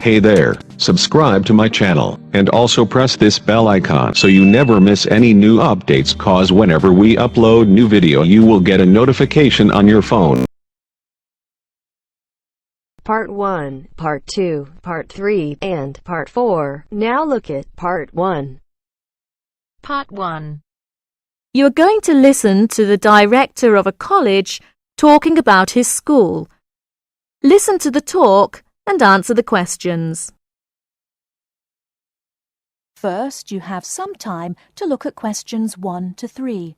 Hey there, subscribe to my channel, and also press this bell icon so you never miss any new updates, cause whenever we upload new video you will get a notification on your phone. Part 1, Part 2, Part 3, and Part 4. Now look at Part 1. Part 1. You are going to listen to the director of a college talking about his school. Listen to the talk and answer the questions. First, you have some time to look at questions 1 to 3.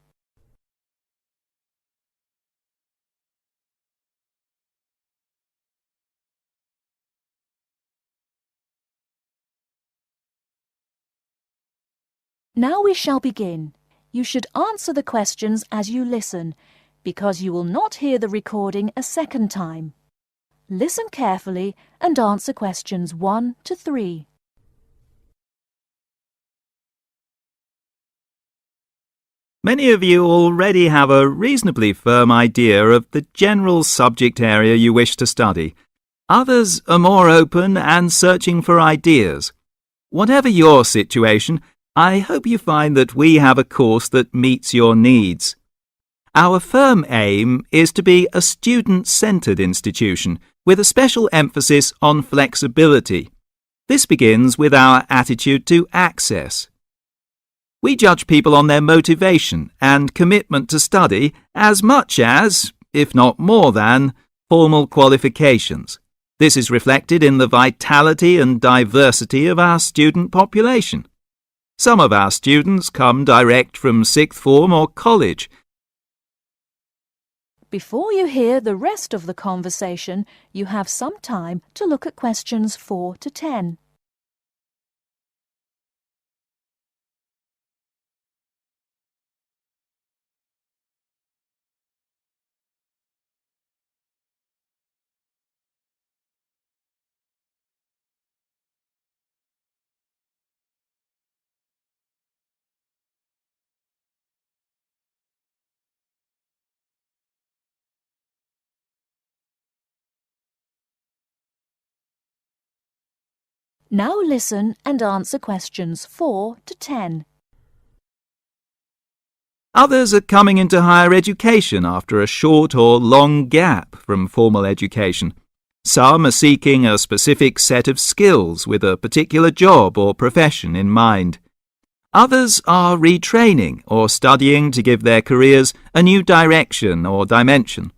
Now we shall begin. You should answer the questions as you listen, because you will not hear the recording a second time. Listen carefully and answer questions 1 to 3. Many of you already have a reasonably firm idea of the general subject area you wish to study. Others are more open and searching for ideas. Whatever your situation, I hope you find that we have a course that meets your needs. Our firm aim is to be a student-centred institution with a special emphasis on flexibility. This begins with our attitude to access. We judge people on their motivation and commitment to study as much as, if not more than, formal qualifications. This is reflected in the vitality and diversity of our student population. Some of our students come direct from sixth form or college. Before you hear the rest of the conversation, you have some time to look at questions 4 to 10. Now listen and answer questions 4 to 10. Others are coming into higher education after a short or long gap from formal education. Some are seeking a specific set of skills with a particular job or profession in mind. Others are retraining or studying to give their careers a new direction or dimension.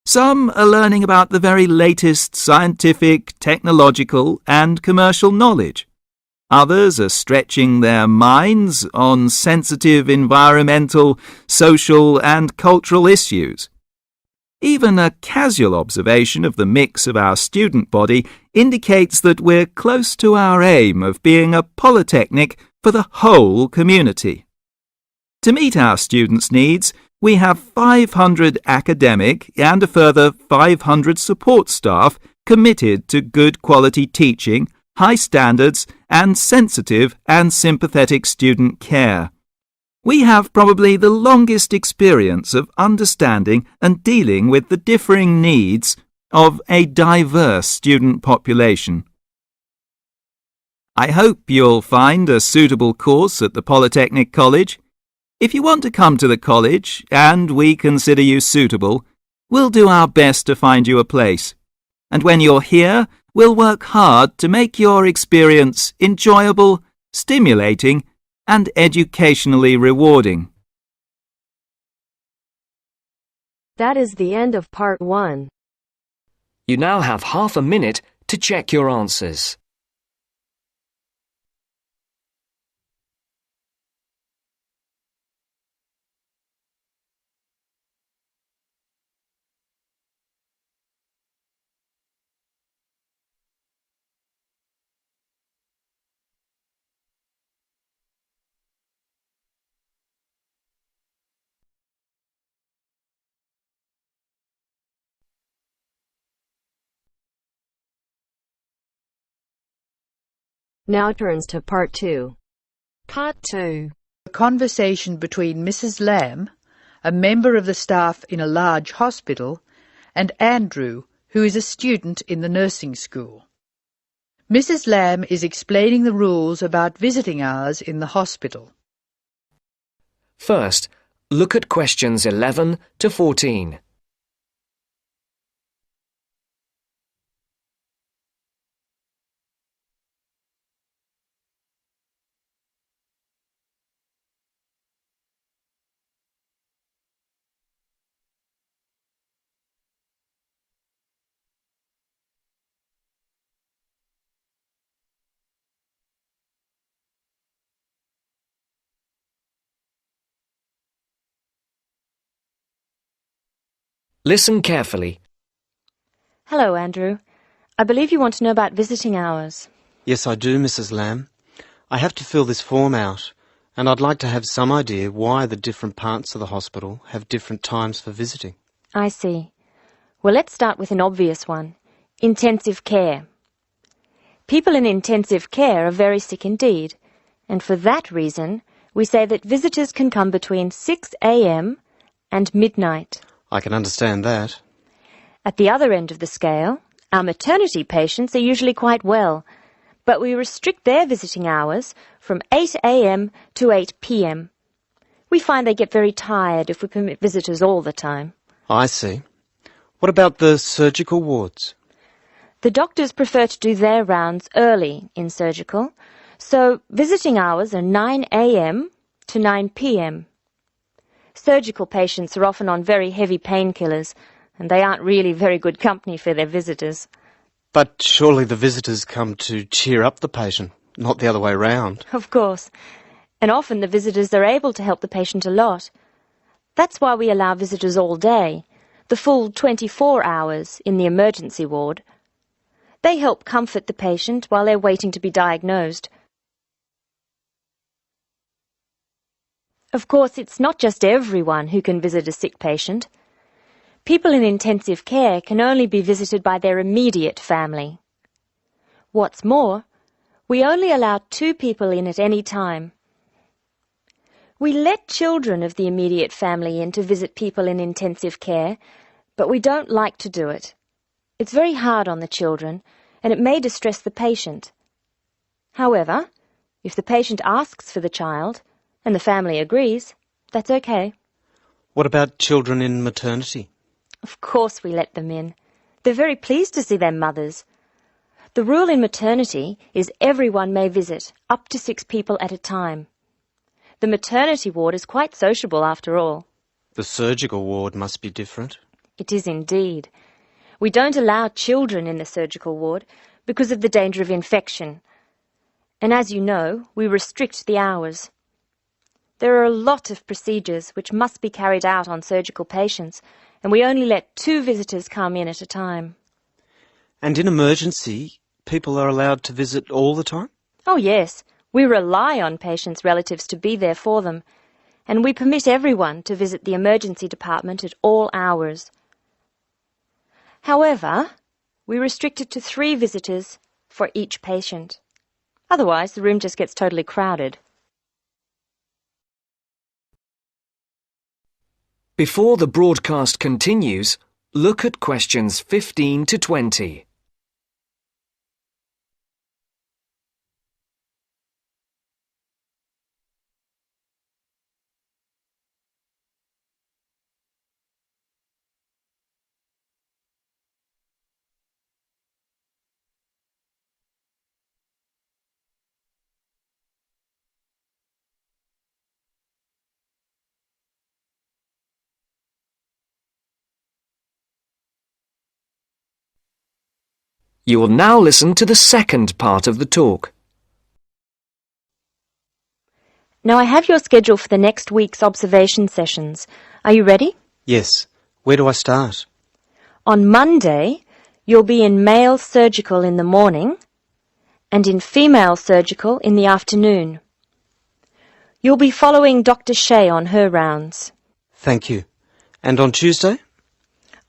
Some are learning about the very latest scientific, technological and commercial knowledge. Others are stretching their minds on sensitive environmental, social and cultural issues. Even a casual observation of the mix of our student body indicates that we're close to our aim of being a polytechnic for the whole community. To meet our students' needs, we have 500 academic and a further 500 support staff committed to good quality teaching, high standards, and sensitive and sympathetic student care. We have probably the longest experience of understanding and dealing with the differing needs of a diverse student population. I hope you'll find a suitable course at the Polytechnic College. If you want to come to the college and we consider you suitable, we'll do our best to find you a place. And when you're here, we'll work hard to make your experience enjoyable, stimulating, and educationally rewarding. That is the end of Part 1. You now have half a minute to check your answers. Now turns to Part 2. Part 2. A conversation between Mrs. Lamb, a member of the staff in a large hospital, and Andrew, who is a student in the nursing school. Mrs. Lamb is explaining the rules about visiting hours in the hospital. First, look at questions 11 to 14. Listen carefully. Hello, Andrew. I believe you want to know about visiting hours. Yes, I do, Mrs. Lamb. I have to fill this form out, and I'd like to have some idea why the different parts of the hospital have different times for visiting. I see. Well, let's start with an obvious one. Intensive care. People in intensive care are very sick indeed, and for that reason, we say that visitors can come between 6 a.m. and midnight. I can understand that. At the other end of the scale, our maternity patients are usually quite well, but we restrict their visiting hours from 8 a.m. to 8 p.m. We find they get very tired if we permit visitors all the time. I see. What about the surgical wards? The doctors prefer to do their rounds early in surgical, so visiting hours are 9 a.m. to 9 p.m. Surgical patients are often on very heavy painkillers, and they aren't really very good company for their visitors. But surely the visitors come to cheer up the patient, not the other way round. Of course. And often the visitors are able to help the patient a lot. That's why we allow visitors all day, the full 24 hours in the emergency ward. They help comfort the patient while they're waiting to be diagnosed. Of course, it's not just everyone who can visit a sick patient. People in intensive care can only be visited by their immediate family. What's more, we only allow 2 people in at any time. We let children of the immediate family in to visit people in intensive care, but we don't like to do it. It's very hard on the children, and it may distress the patient. However, if the patient asks for the child, and the family agrees, that's okay. What about children in maternity? Of course we let them in. They're very pleased to see their mothers. The rule in maternity is everyone may visit, up to 6 people at a time. The maternity ward is quite sociable after all. The surgical ward must be different. It is indeed. We don't allow children in the surgical ward because of the danger of infection. And as you know, we restrict the hours. There are a lot of procedures which must be carried out on surgical patients, and we only let 2 visitors come in at a time. And in emergency, people are allowed to visit all the time? Oh yes, we rely on patients' relatives to be there for them, and we permit everyone to visit the emergency department at all hours. However, we restrict it to 3 visitors for each patient. Otherwise, the room just gets totally crowded. Before the broadcast continues, look at questions 15 to 20. You will now listen to the second part of the talk. Now I have your schedule for the next week's observation sessions. Are you ready? Yes. Where do I start? On Monday, you'll be in male surgical in the morning and in female surgical in the afternoon. You'll be following Dr. Shea on her rounds. Thank you. And on Tuesday?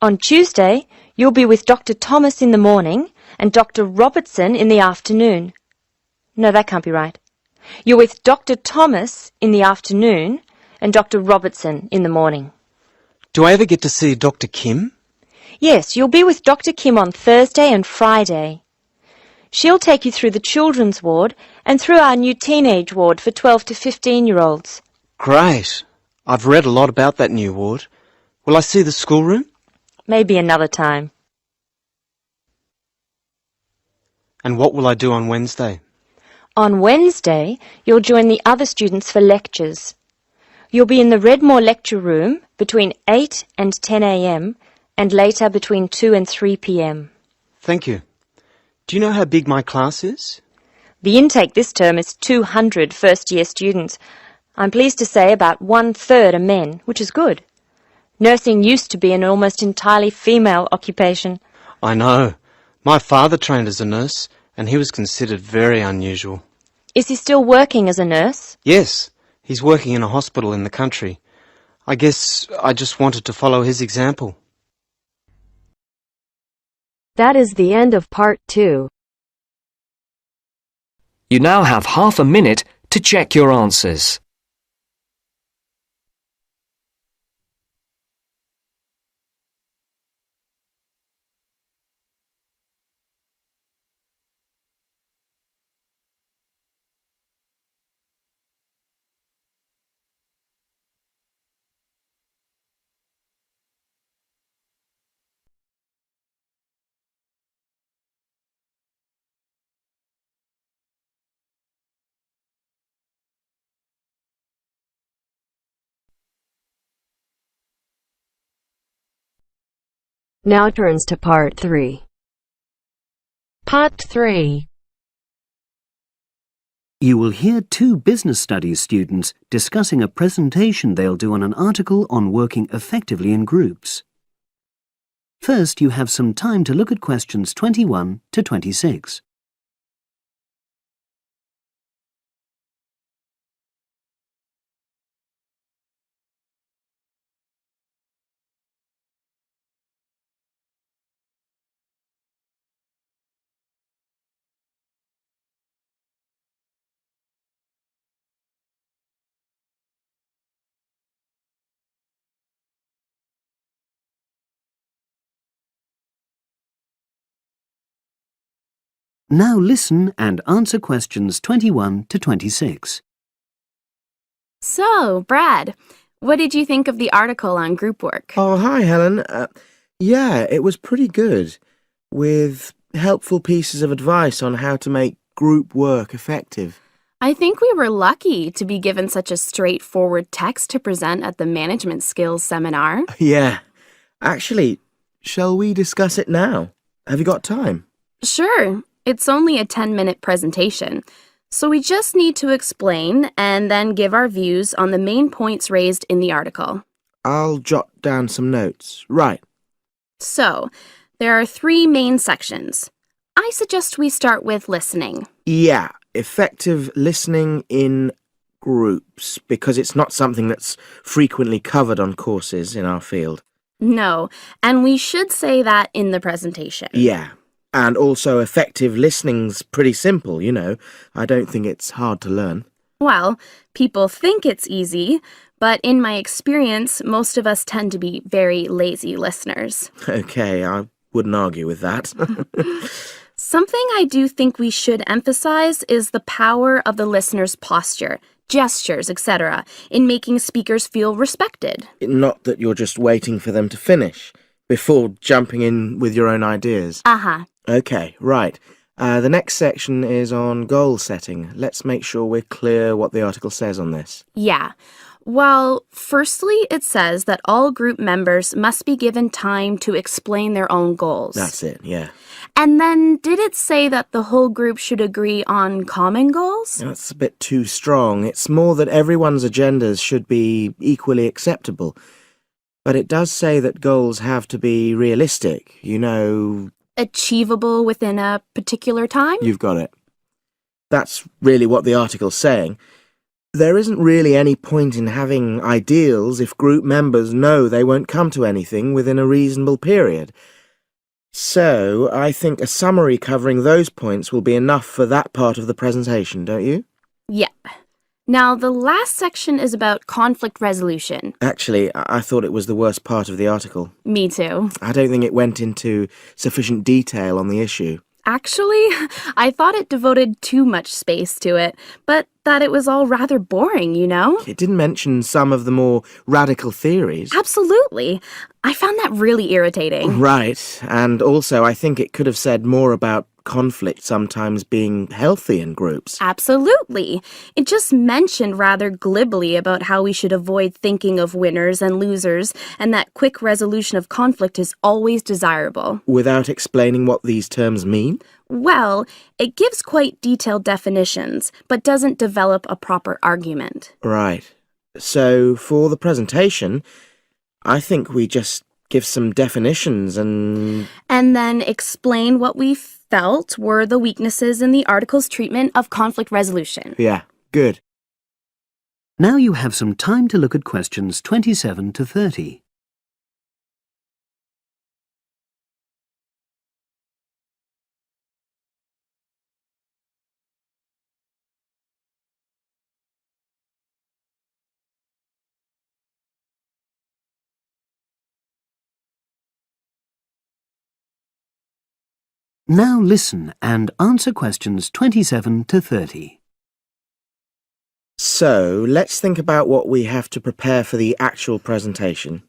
On Tuesday, you'll be with Dr. Thomas in the morning and Dr. Robertson in the afternoon. No, that can't be right. You're with Dr. Thomas in the afternoon and Dr. Robertson in the morning. Do I ever get to see Dr. Kim? Yes, you'll be with Dr. Kim on Thursday and Friday. She'll take you through the children's ward and through our new teenage ward for 12 to 15-year-olds. Great. I've read a lot about that new ward. Will I see the schoolroom? Maybe another time. And what will I do on Wednesday? On Wednesday, you'll join the other students for lectures. You'll be in the Redmore lecture room between 8 and 10 a.m. and later between 2 and 3 p.m. Thank you. Do you know how big my class is? The intake this term is 200 first-year students. I'm pleased to say about 1/3 are men, which is good. Nursing used to be an almost entirely female occupation. I know. My father trained as a nurse, and he was considered very unusual. Is he still working as a nurse? Yes, he's working in a hospital in the country. I guess I just wanted to follow his example. That is the end of part 2. You now have half a minute to check your answers. Now turns to part 3. Part 3. You will hear 2 business studies students discussing a presentation they'll do on an article on working effectively in groups. First, you have some time to look at questions 21 to 26. Now listen and answer questions 21 to 26. So, Brad, what did you think of the article on group work? Oh, hi, Helen. Yeah, it was pretty good, with helpful pieces of advice on how to make group work effective. I think we were lucky to be given such a straightforward text to present at the Management Skills seminar. Yeah. Actually, shall we discuss it now? Have you got time? Sure. It's only a 10-minute presentation, so we just need to explain and then give our views on the main points raised in the article. I'll jot down some notes. Right. So, there are 3 main sections. I suggest we start with listening. Yeah, effective listening in groups, because it's not something that's frequently covered on courses in our field. No, and we should say that in the presentation. Yeah. And also effective listening's pretty simple, you know. I don't think it's hard to learn. Well, people think it's easy, but in my experience, most of us tend to be very lazy listeners. Okay, I wouldn't argue with that. Something I do think we should emphasize is the power of the listener's posture, gestures, etc., in making speakers feel respected. Not that you're just waiting for them to finish before jumping in with your own ideas. Uh-huh. Okay, right. The next section is on goal setting. Let's make sure we're clear what the article says on this. Yeah. Well, firstly, it says that all group members must be given time to explain their own goals. That's it, yeah. And then, did it say that the whole group should agree on common goals? That's a bit too strong. It's more that everyone's agendas should be equally acceptable. But it does say that goals have to be realistic, you know... Achievable within a particular time? You've got it. That's really what the article's saying. There isn't really any point in having ideals if group members know they won't come to anything within a reasonable period. So, I think a summary covering those points will be enough for that part of the presentation, don't you? Yeah. Now, the last section is about conflict resolution. Actually, I thought it was the worst part of the article. Me too. I don't think it went into sufficient detail on the issue. Actually, I thought it devoted too much space to it, but that it was all rather boring, you know? It didn't mention some of the more radical theories. Absolutely. I found that really irritating. Right, and also I think it could have said more about conflict sometimes being healthy in groups. Absolutely. It just mentioned rather glibly about how we should avoid thinking of winners and losers, and that quick resolution of conflict is always desirable. Without explaining what these terms mean? Well, it gives quite detailed definitions, but doesn't develop a proper argument. Right. So, for the presentation, I think we just give some definitions and then explain what we felt were the weaknesses in the article's treatment of conflict resolution. Yeah, good. Now you have some time to look at questions 27 to 30. Now listen and answer questions 27 to 30. So, let's think about what we have to prepare for the actual presentation.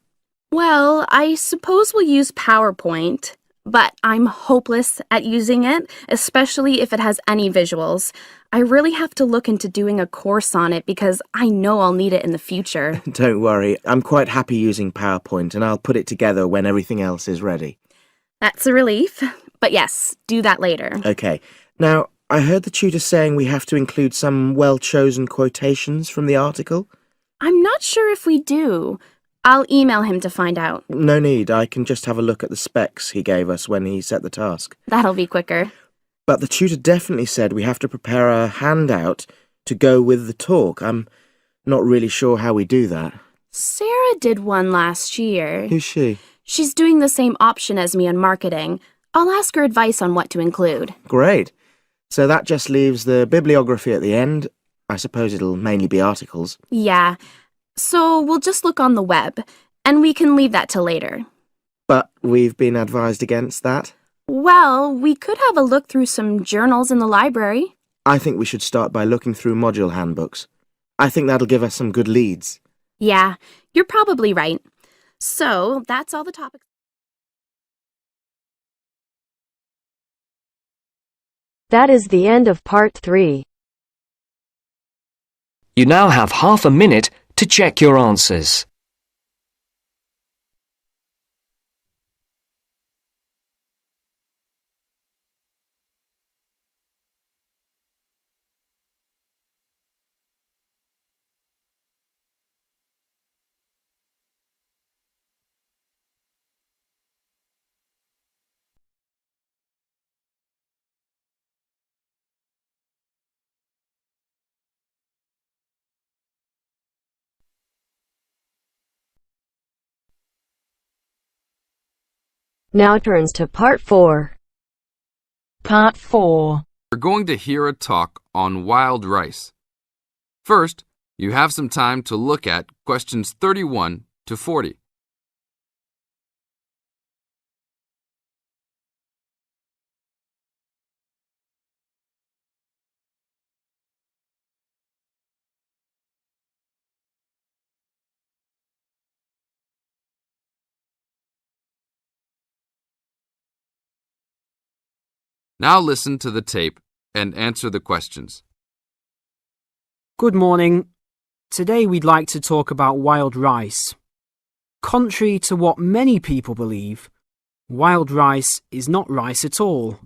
Well, I suppose we'll use PowerPoint, but I'm hopeless at using it, especially if it has any visuals. I really have to look into doing a course on it because I know I'll need it in the future. Don't worry, I'm quite happy using PowerPoint and I'll put it together when everything else is ready. That's a relief. But yes, do that later. Okay. Now, I heard the tutor saying we have to include some well-chosen quotations from the article. I'm not sure if we do. I'll email him to find out. No need, I can just have a look at the specs he gave us when he set the task. That'll be quicker. But the tutor definitely said we have to prepare a handout to go with the talk. I'm not really sure how we do that. Sarah did one last year. Who's she? She's doing the same option as me on marketing. I'll ask her advice on what to include. Great. So that just leaves the bibliography at the end. I suppose it'll mainly be articles. Yeah. So we'll just look on the web, and we can leave that till later. But we've been advised against that? Well, we could have a look through some journals in the library. I think we should start by looking through module handbooks. I think that'll give us some good leads. Yeah, you're probably right. So that's all the topics. That is the end of part 3. You now have half a minute to check your answers. Now turns to part 4. Part 4. We're going to hear a talk on wild rice. First, you have some time to look at questions 31 to 40. Now listen to the tape and answer the questions. Good morning. Today we'd like to talk about wild rice. Contrary to what many people believe, wild rice is not rice at all,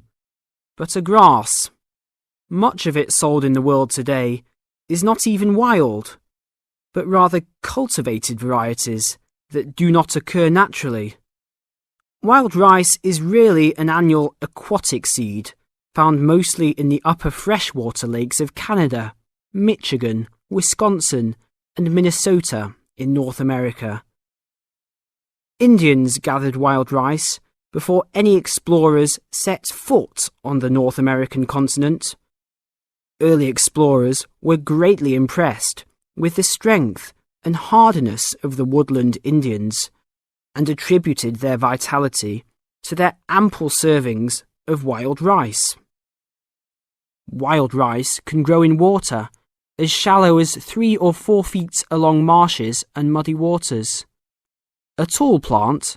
but a grass. Much of it sold in the world today is not even wild, but rather cultivated varieties that do not occur naturally. Wild rice is really an annual aquatic seed found mostly in the upper freshwater lakes of Canada, Michigan, Wisconsin, and Minnesota in North America. Indians gathered wild rice before any explorers set foot on the North American continent. Early explorers were greatly impressed with the strength and hardiness of the woodland Indians, and attributed their vitality to their ample servings of wild rice? Wild rice can grow in water as shallow as 3 or 4 feet along marshes and muddy waters. A tall plant,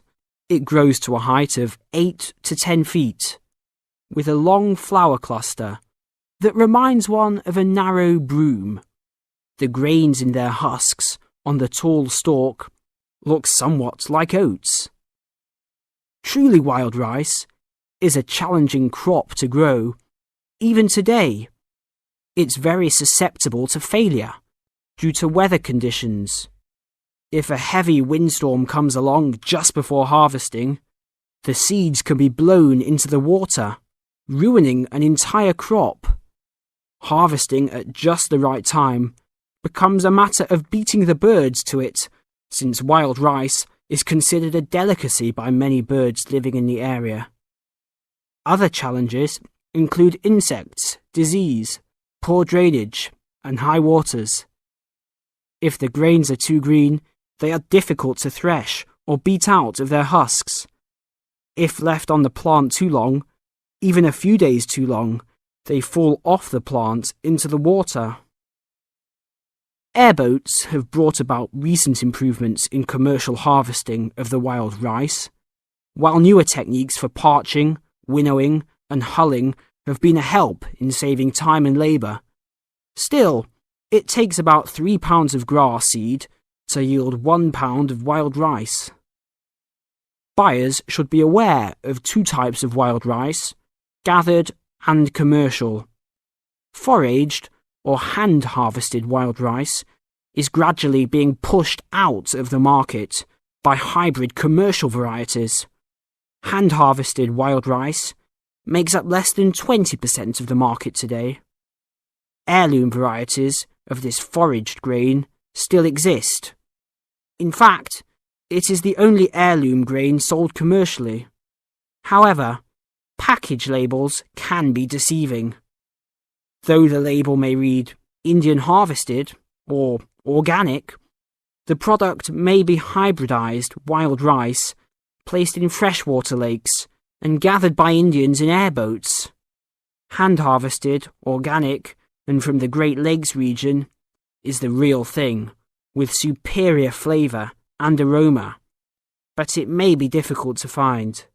it grows to a height of 8 to 10 feet, with a long flower cluster that reminds one of a narrow broom. The grains in their husks on the tall stalk look somewhat like oats. Truly wild rice is a challenging crop to grow. Even today, it's very susceptible to failure due to weather conditions. If a heavy windstorm comes along just before harvesting, the seeds can be blown into the water, ruining an entire crop. Harvesting at just the right time becomes a matter of beating the birds to it, since wild rice is considered a delicacy by many birds living in the area. Other challenges include insects, disease, poor drainage, and high waters. If the grains are too green, they are difficult to thresh or beat out of their husks. If left on the plant too long, even a few days too long, they fall off the plant into the water. Airboats have brought about recent improvements in commercial harvesting of the wild rice, while newer techniques for parching, winnowing, and hulling have been a help in saving time and labour. Still, it takes about 3 pounds of grass seed to yield 1 pound of wild rice. Buyers should be aware of 2 types of wild rice, gathered and commercial. Foraged or hand-harvested wild rice is gradually being pushed out of the market by hybrid commercial varieties. Hand-harvested wild rice makes up less than 20% of the market today. Heirloom varieties of this foraged grain still exist. In fact, it is the only heirloom grain sold commercially. However, package labels can be deceiving. Though the label may read Indian harvested or organic, the product may be hybridized wild rice placed in freshwater lakes and gathered by Indians in airboats. Hand-harvested, organic, and from the Great Lakes region is the real thing, with superior flavour and aroma, but it may be difficult to find.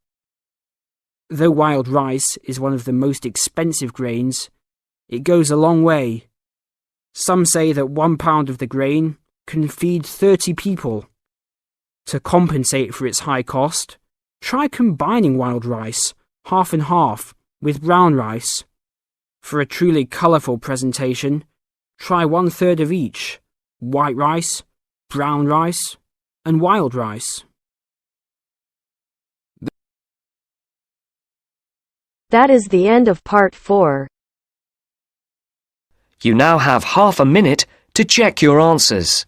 Though wild rice is one of the most expensive grains, it goes a long way. Some say that 1 pound of the grain can feed 30 people. To compensate for its high cost, try combining wild rice, half and half, with brown rice. For a truly colourful presentation, try 1/3 of each: white rice, brown rice, and wild rice. That is the end of part 4. You now have half a minute to check your answers.